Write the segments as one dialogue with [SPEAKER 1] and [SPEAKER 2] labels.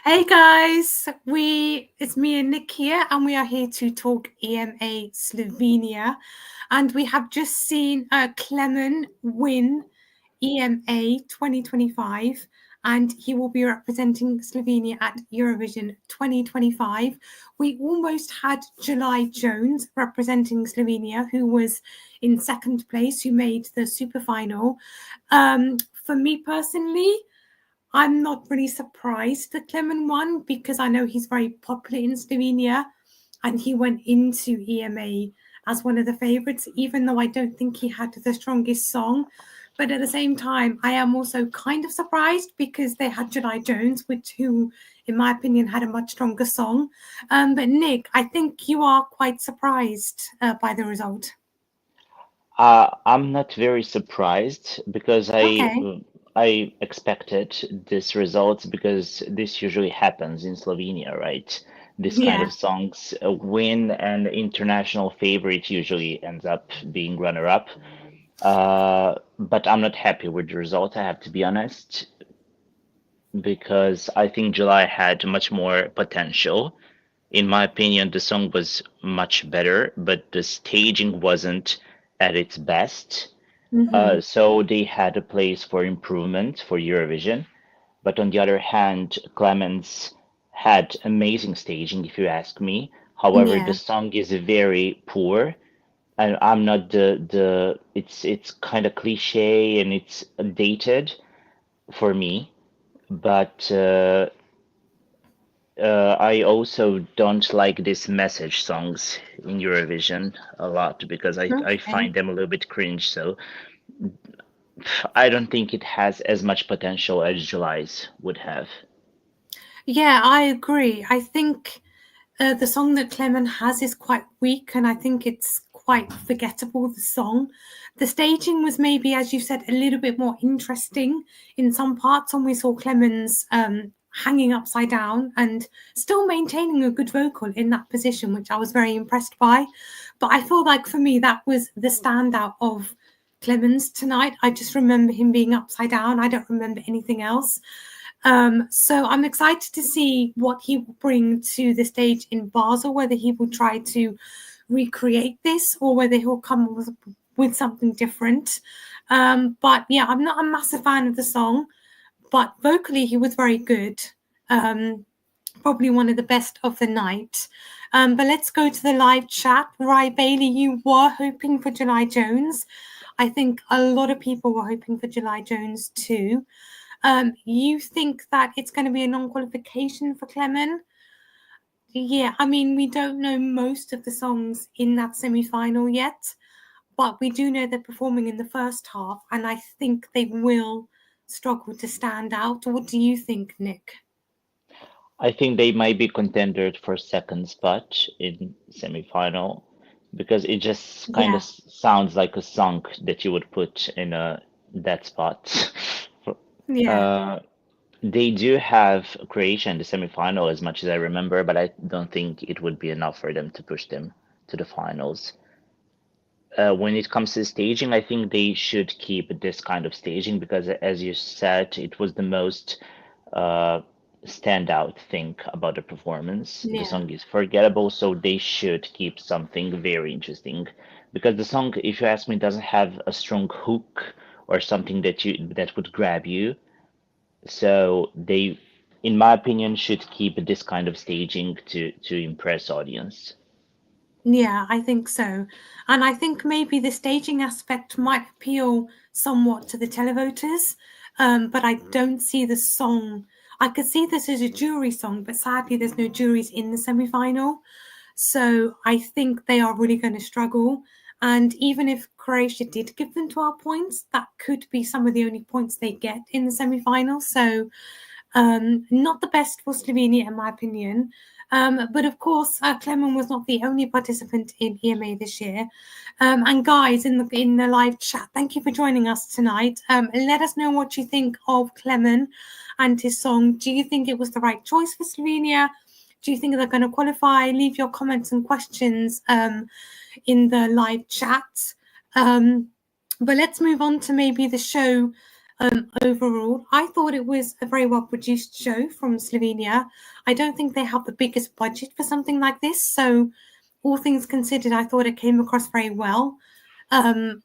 [SPEAKER 1] Hey guys, it's me and Nick here, and we are here to talk EMA Slovenia, and we have just seen Klemen win EMA 2025, and he will be representing Slovenia at Eurovision 2025. We almost had July Jones representing Slovenia, who was in second place, who made the super final. For me personally, I'm not really surprised that Klemen won because I know he's very popular in Slovenia and he went into EMA as one of the favourites, even though I don't think he had the strongest song. But at the same time, I am also kind of surprised because they had July Jones, who, in my opinion, had a much stronger song. But Nick, I think you are quite surprised by the result.
[SPEAKER 2] I'm not very surprised because
[SPEAKER 1] Okay.
[SPEAKER 2] I expected this result because this usually happens in Slovenia, right? This kind
[SPEAKER 1] Yeah.
[SPEAKER 2] of songs win, and international favorite usually ends up being runner-up. But I'm not happy with the result, I have to be honest, because I think July had much more potential. In my opinion, the song was much better, but the staging wasn't at its best.
[SPEAKER 1] Mm-hmm.
[SPEAKER 2] So they had a place for improvement for Eurovision. But on the other hand, Clemens had amazing staging, if you ask me. However, the
[SPEAKER 1] Yeah.
[SPEAKER 2] song is very poor, and I'm not the it's kind of cliche and it's dated for me. But I also don't like these message songs in Eurovision a lot because I
[SPEAKER 1] Okay.
[SPEAKER 2] find them a little bit cringe. So I don't think it has as much potential as July's would have.
[SPEAKER 1] Yeah, I agree. I think the song that Klemen has is quite weak, and I think it's quite forgettable, the song. The staging was maybe, as you said, a little bit more interesting in some parts when we saw Clemens hanging upside down and still maintaining a good vocal in that position, which I was very impressed by. But I feel like for me, that was the standout of Clemens tonight. I just remember him being upside down. I don't remember anything else. So I'm excited to see what he will bring to the stage in Basel, whether he will try to recreate this or whether he'll come with something different. But yeah, I'm not a massive fan of the song, but vocally he was very good. Probably one of the best of the night. But let's go to the live chat. Right, Bailey, you were hoping for July Jones. I think a lot of people were hoping for July Jones too. You think that it's going to be a non-qualification for Klemen? Yeah, I mean, we don't know most of the songs in that semi-final yet, but we do know they're performing in the first half, and I think they will struggle to stand out. What do you think, Nick?
[SPEAKER 2] I think they might be contenders for second spot in semifinal because it just kind of
[SPEAKER 1] Yeah,
[SPEAKER 2] sounds like a song that you would put in that spot.
[SPEAKER 1] yeah.
[SPEAKER 2] Uh, they do have Croatia in the semifinal as much as I remember, but I don't think it would be enough for them to push them to the finals. When it comes to staging, I think they should keep this kind of staging because, as you said, it was the most uh, standout thing about the performance. The
[SPEAKER 1] Yeah.
[SPEAKER 2] song is forgettable, so they should keep something very interesting. Because the song, if you ask me, doesn't have a strong hook or something that would grab you. So they, in my opinion, should keep this kind of staging to impress audience.
[SPEAKER 1] Yeah, I think so. And I think maybe the staging aspect might appeal somewhat to the televoters, but I don't see the song. I could see this as a jury song, but sadly, there's no juries in the semi final. So I think they are really going to struggle. And even if Croatia did give them 12 points, that could be some of the only points they get in the semi final. So not the best for Slovenia, in my opinion. But of course, Klemen was not the only participant in EMA this year. And guys in the live chat, thank you for joining us tonight. Let us know what you think of Klemen and his song. Do you think it was the right choice for Slovenia? Do you think they're going to qualify? Leave your comments and questions in the live chat. But let's move on to maybe the show overall. I thought it was a very well produced show from Slovenia. I don't think they have the biggest budget for something like this, so all things considered, I thought it came across very well on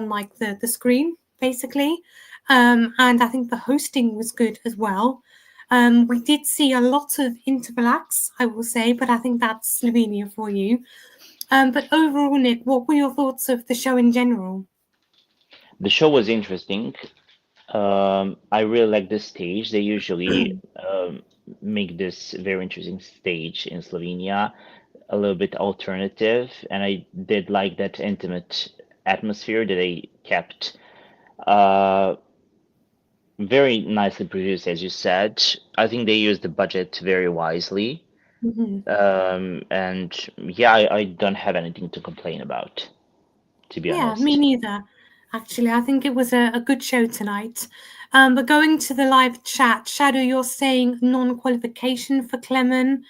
[SPEAKER 1] like the screen basically, and I think the hosting was good as well. We did see a lot of interval acts, I will say, but I think that's Slovenia for you. But overall, Nick, what were your thoughts of the show in general?
[SPEAKER 2] The show was interesting. I really like this stage. They usually make this very interesting stage in Slovenia, a little bit alternative, and I did like that intimate atmosphere that they kept. Uh, Very nicely produced, as you said. I think they used the budget very wisely.
[SPEAKER 1] Mhm.
[SPEAKER 2] And yeah, I don't have anything to complain about, to be
[SPEAKER 1] Yeah, me
[SPEAKER 2] honest.
[SPEAKER 1] neither. Actually, I think it was a good show tonight. But going to the live chat, Shadow, you're saying non-qualification for Klemen.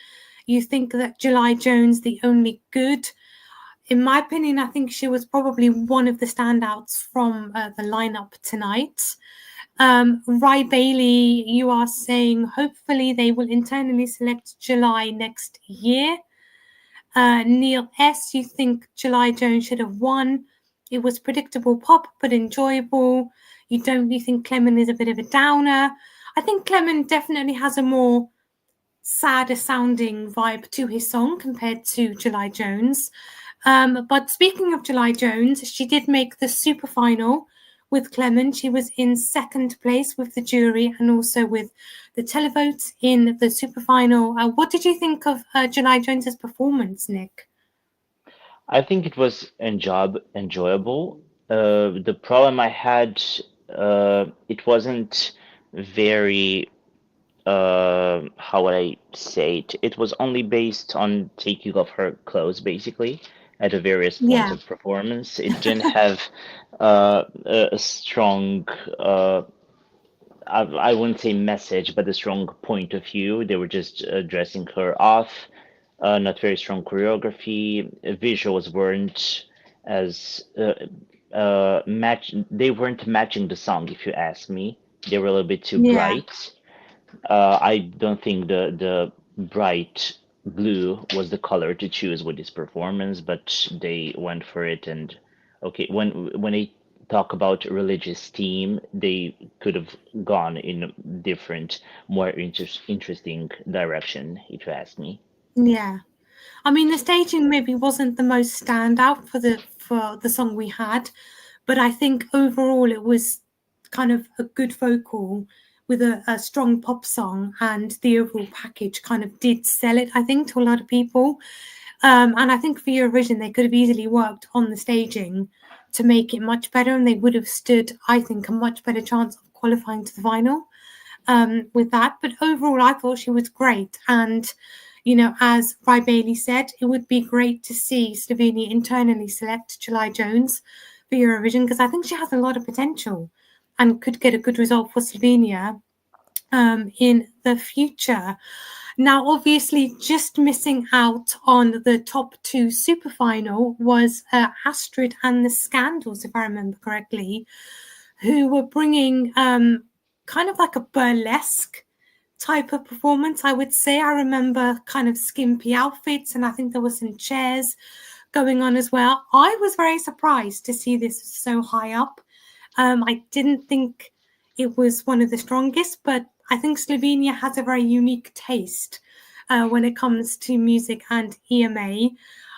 [SPEAKER 1] You think that July Jones the only good. In my opinion, I think she was probably one of the standouts from the lineup tonight. Rai Bailey, you are saying hopefully they will internally select July next year. Neil S., you think July Jones should have won. It was predictable pop, but enjoyable. You think Klemen is a bit of a downer? I think Klemen definitely has a more sadder sounding vibe to his song compared to July Jones. But speaking of July Jones, she did make the super final with Klemen. She was in second place with the jury and also with the televotes in the super final. What did you think of July Jones's performance, Nick?
[SPEAKER 2] I think it was enjoyable. The problem I had, it wasn't very, how would I say it? It was only based on taking off her clothes, basically, at the various points
[SPEAKER 1] Yeah,
[SPEAKER 2] of performance. It didn't have a strong, I wouldn't say message, but a strong point of view. They were just dressing her off. Not very strong choreography. Visuals weren't as match. They weren't matching the song, if you ask me. They were a little bit too
[SPEAKER 1] yeah.
[SPEAKER 2] bright. I don't think the bright blue was the color to choose with this performance, but they went for it. And okay, when they talk about religious theme, they could have gone in a different, more interesting direction, if you ask me.
[SPEAKER 1] Yeah. I mean, the staging maybe wasn't the most standout for the song we had, but I think overall it was kind of a good vocal with a strong pop song, and the overall package kind of did sell it, I think, to a lot of people. And I think for Eurovision, they could have easily worked on the staging to make it much better, and they would have stood, I think, a much better chance of qualifying to the final with that. But overall, I thought she was great. And, as Rai Bailey said, it would be great to see Slovenia internally select July Jones for Eurovision because I think she has a lot of potential and could get a good result for Slovenia in the future. Now, obviously, just missing out on the top two super final was Astrid and the Scandals, if I remember correctly, who were bringing kind of like a burlesque type of performance, I would say. I remember kind of skimpy outfits, and I think there were some chairs going on as well. I was very surprised to see this so high up. I didn't think it was one of the strongest, but I think Slovenia has a very unique taste when it comes to music and EMA.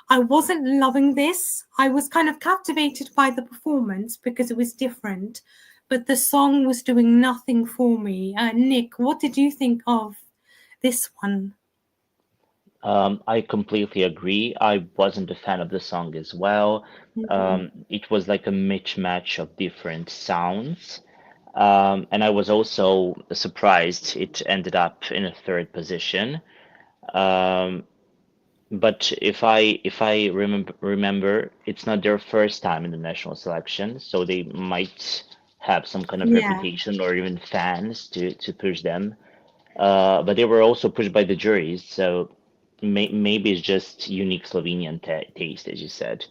[SPEAKER 1] I wasn't loving this. I was kind of captivated by the performance because it was different, but the song was doing nothing for me. Nick, what did you think of this one?
[SPEAKER 2] I completely agree. I wasn't a fan of the song as well. It was like a mismatch of different sounds. And I was also surprised it ended up in a third position. Um, but if I remember, it's not their first time in the national selection, so they might have some kind of
[SPEAKER 1] Yeah,
[SPEAKER 2] reputation or even fans to push them. But they were also pushed by the juries, so maybe it's just unique Slovenian taste, as you said.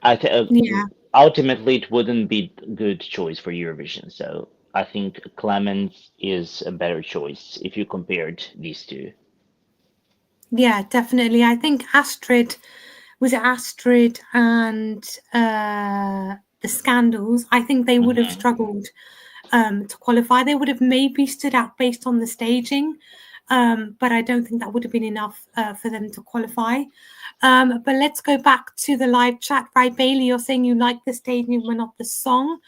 [SPEAKER 2] I th
[SPEAKER 1] yeah.
[SPEAKER 2] ultimately it wouldn't be a good choice for Eurovision. So I think Klemen is a better choice if you compared these two.
[SPEAKER 1] Yeah, definitely. I think Astrid and the Scandals, I think they would have struggled to qualify. They would have maybe stood out based on the staging, but I don't think that would have been enough for them to qualify. But let's go back to the live chat. Right, Bailey, you're saying you like the staging but not the song.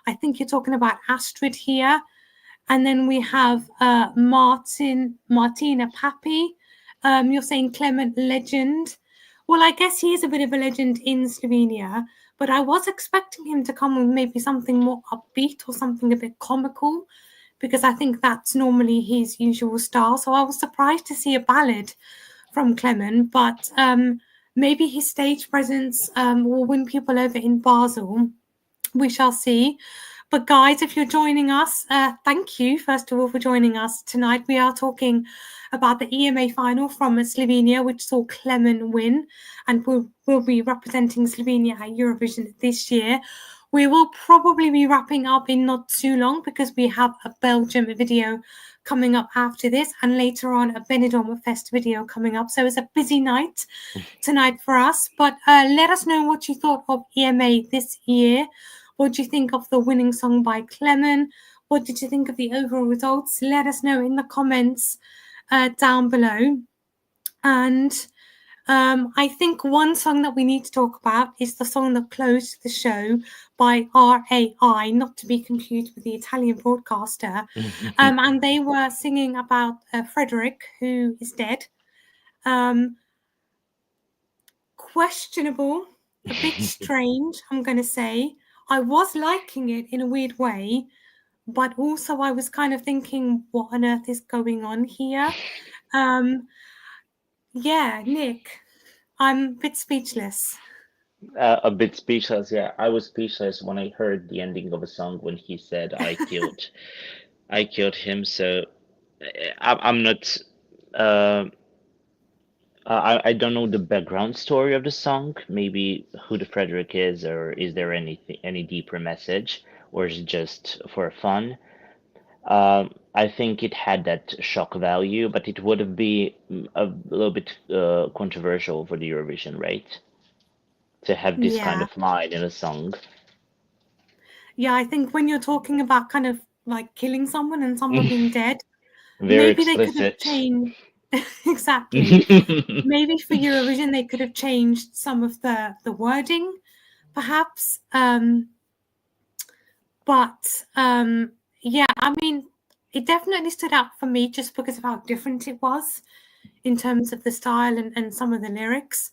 [SPEAKER 1] I think you're talking about Astrid here. And then we have Martina Papi. You're saying Clement legend. Well, I guess he is a bit of a legend in Slovenia, but I was expecting him to come with maybe something more upbeat or something a bit comical, because I think that's normally his usual style. So I was surprised to see a ballad from Clement, but maybe his stage presence will win people over in Basel. We shall see. But guys, if you're joining us, thank you, first of all, for joining us tonight. We are talking about the EMA final from Slovenia, which saw Klemen win, and will be representing Slovenia at Eurovision this year. We will probably be wrapping up in not too long, because we have a Belgium video coming up after this, and later on a Benidorm Fest video coming up. So it's a busy night tonight for us. But let us know what you thought of EMA this year. What do you think of the winning song by Klemen? What did you think of the overall results? Let us know in the comments down below. And I think one song that we need to talk about is the song that closed the show by RAI, not to be confused with the Italian broadcaster. And they were singing about Frederick, who is dead. Questionable, a bit strange, I'm going to say. I was liking it in a weird way, but also I was kind of thinking, what on earth is going on here? Yeah, Nick, I'm a bit speechless.
[SPEAKER 2] A bit speechless, yeah. I was speechless when I heard the ending of a song when he said, "I killed him." So I'm not. I don't know the background story of the song. Maybe who the Frederick is, or is there any deeper message, or is it just for fun? I think it had that shock value, but it would have been a little bit controversial for the Eurovision, right? To have this kind
[SPEAKER 1] Yeah.
[SPEAKER 2] of line in a song.
[SPEAKER 1] Yeah, I think when you're talking about kind of like killing someone and someone being dead,
[SPEAKER 2] Very
[SPEAKER 1] maybe they could have
[SPEAKER 2] explicit.
[SPEAKER 1] changed. Exactly. Maybe for Eurovision they could have changed some of the wording, perhaps. But yeah, I mean, it definitely stood out for me just because of how different it was in terms of the style and some of the lyrics.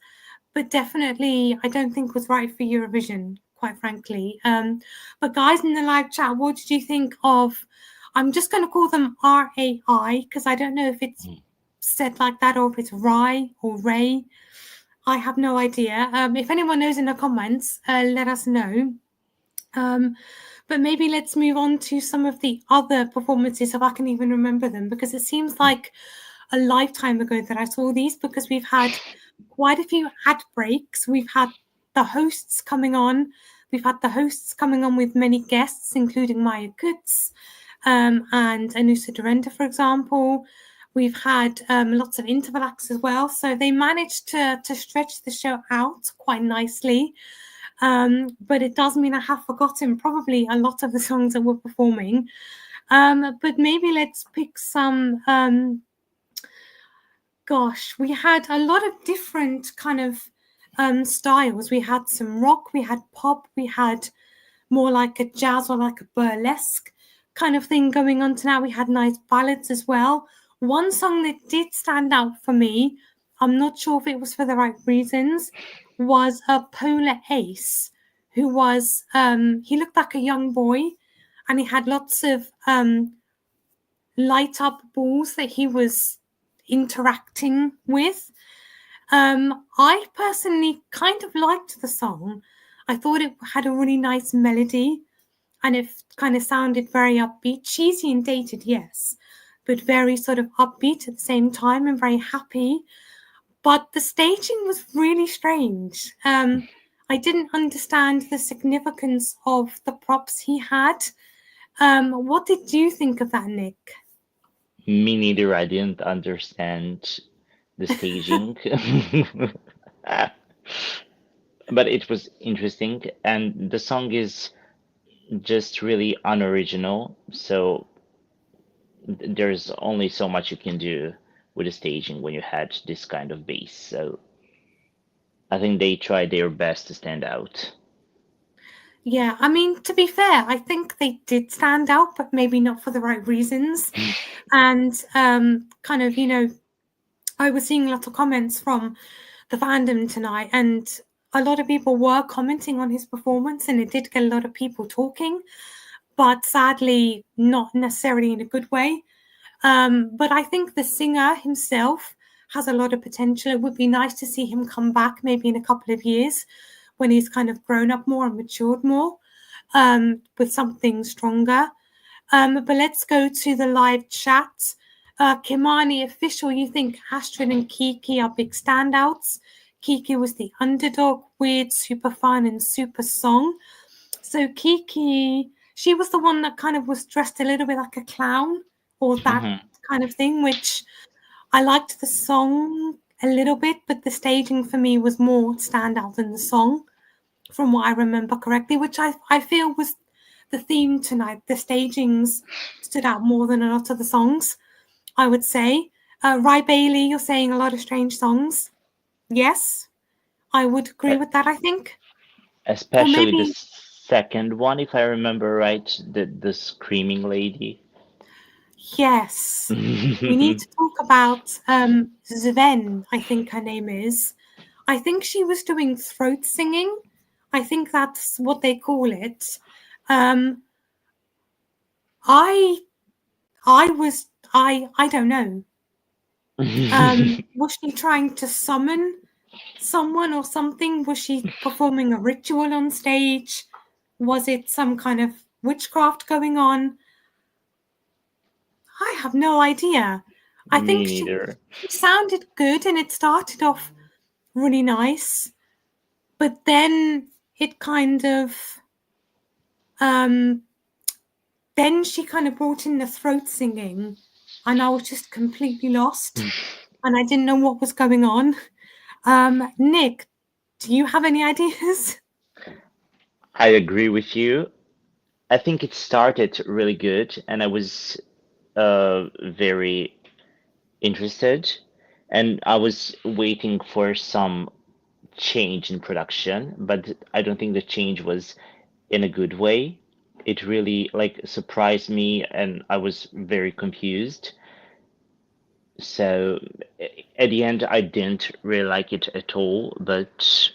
[SPEAKER 1] But definitely, I don't think was right for Eurovision, quite frankly. But guys in the live chat, what did you think of? I'm just going to call them RAI, because I don't know if it's said like that or if it's Rai or Ray. I have no idea. If anyone knows in the comments, let us know. But maybe let's move on to some of the other performances, if I can even remember them, because it seems like a lifetime ago that I saw these, because we've had quite a few ad breaks. We've had the hosts coming on. We've had the hosts coming on with many guests, including Maya Kutz and Anusa Durenda, for example. We've had lots of interval acts as well. So they managed to stretch the show out quite nicely. But it does mean I have forgotten probably a lot of the songs that we're performing. But maybe let's pick some. Gosh, we had a lot of different kind of styles. We had some rock, we had pop, we had more like a jazz or like a burlesque kind of thing going on tonight. We had nice ballads as well. One song that did stand out for me, I'm not sure if it was for the right reasons, was a PolarAce, who was he looked like a young boy, and he had lots of light up balls that he was interacting with. I personally kind of liked the song. I thought it had a really nice melody, and it kind of sounded very upbeat, cheesy and dated, yes, but very sort of upbeat at the same time and very happy. But the staging was really strange. I didn't understand the significance of the props he had. What did you think of that, Nick?
[SPEAKER 2] Me neither. I didn't understand the staging. But it was interesting, and the song is just really unoriginal, so there's only so much you can do with the staging when you had this kind of bass. So I think they tried their best to stand out.
[SPEAKER 1] Yeah, I mean, to be fair, I think they did stand out, but maybe not for the right reasons. And kind of, I was seeing lots of comments from the fandom tonight, and a lot of people were commenting on his performance, and it did get a lot of people talking, but sadly, not necessarily in a good way. But I think the singer himself has a lot of potential. It would be nice to see him come back maybe in a couple of years when he's kind of grown up more and matured more, with something stronger. But let's go to the live chat. Kimani official, you think Astrid and Kiki are big standouts? Kiki was the underdog, weird, super fun, and super song. So Kiki, she was the one that kind of was dressed a little bit like a clown or that kind of thing, which I liked the song a little bit, but the staging for me was more standout than the song, from what I remember correctly, which I feel was the theme tonight. The stagings stood out more than a lot of the songs, I would say. Rye Bailey, you're saying a lot of strange songs. Yes, I would agree with that, I think.
[SPEAKER 2] Especially the second one, if I remember right, the screaming lady.
[SPEAKER 1] Yes. We need to talk about Zven, I think her name is. I think she was doing throat singing. I think that's what they call it. I don't know. Was she trying to summon someone or something? Was she performing a ritual on stage? Was it some kind of witchcraft going on? I have no idea. I think she sounded good and it started off really nice, but then it kind of then she kind of brought in the throat singing and I was just completely lost and I didn't know what was going on. Nick, do you have any ideas?
[SPEAKER 2] I agree with you. I think it started really good and I was very interested, and I was waiting for some change in production, but I don't think the change was in a good way. It really surprised me and I was very confused. So at the end, I didn't really like it at all, but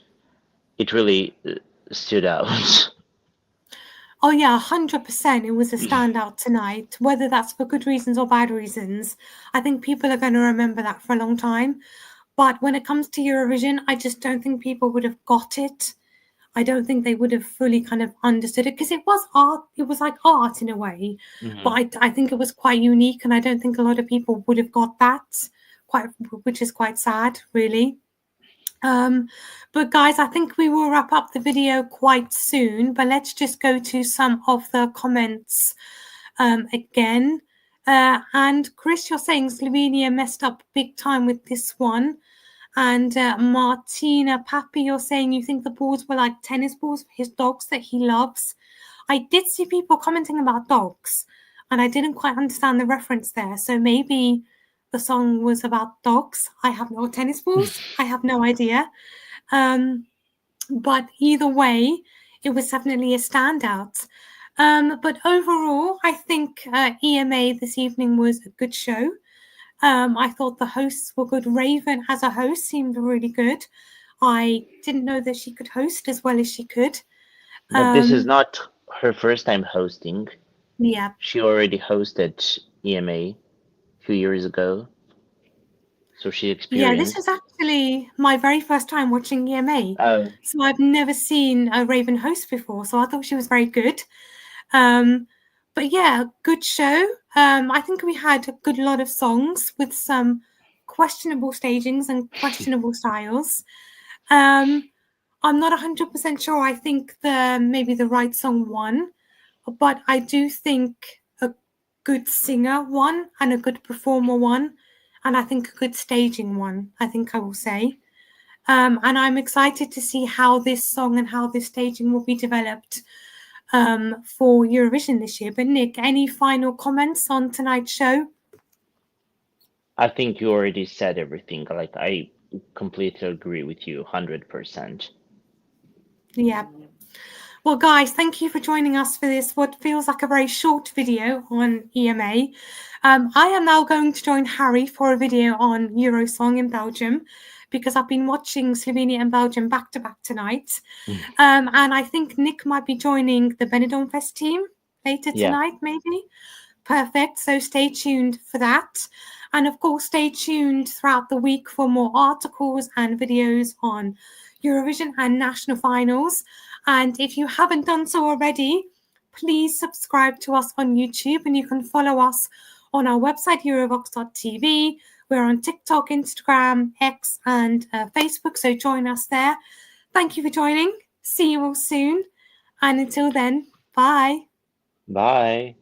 [SPEAKER 2] it really stood out.
[SPEAKER 1] Oh yeah, 100%. It was a standout tonight, whether that's for good reasons or bad reasons. I think people are going to remember that for a long time. But when it comes to Eurovision, I just don't think people would have got it. I don't think they would have fully kind of understood it because it was art. It was like art in a way, but I think it was quite unique, and I don't think a lot of people would have got that. Which is quite sad, really. But guys, I think we will wrap up the video quite soon. But let's just go to some of the comments again. And Chris, you're saying Slovenia messed up big time with this one. And Martina Pappy, you're saying you think the balls were like tennis balls for his dogs that he loves. I did see people commenting about dogs, and I didn't quite understand the reference there. So maybe the song was about dogs. I have no tennis balls. I have no idea. But either way, it was definitely a standout. But overall, I think EMA this evening was a good show. I thought the hosts were good. Raven as a host seemed really good. I didn't know that she could host as well as she could.
[SPEAKER 2] But this is not her first time hosting.
[SPEAKER 1] Yeah.
[SPEAKER 2] She already hosted EMA a few years ago. So she experienced.
[SPEAKER 1] Yeah, this is actually my very first time watching EMA.
[SPEAKER 2] Oh.
[SPEAKER 1] So I've never seen a Raven host before. So I thought she was very good. But yeah, good show. I think we had a good lot of songs with some questionable stagings and questionable styles. I'm not 100% sure. I think maybe the right song won, but I do think a good singer won and a good performer won, and I think a good staging won, I think I will say. And I'm excited to see how this song and how this staging will be developed for Eurovision this year. But Nick, any final comments on tonight's show?
[SPEAKER 2] I think you already said everything. Like, I completely agree with you, 100%.
[SPEAKER 1] Yeah. Well, guys, thank you for joining us for this, what feels like a very short video on EMA. I am now going to join Harry for a video on Eurosong in Belgium, because I've been watching Slovenia and Belgium back to back tonight. And I think Nick might be joining the Benidorm Fest team later tonight, maybe. Perfect. So stay tuned for that. And of course, stay tuned throughout the week for more articles and videos on Eurovision and national finals. And if you haven't done so already, please subscribe to us on YouTube, and you can follow us on our website, Eurovoxx.tv. We're on TikTok, Instagram, X, and Facebook, so join us there. Thank you for joining. See you all soon. And until then, bye.
[SPEAKER 2] Bye.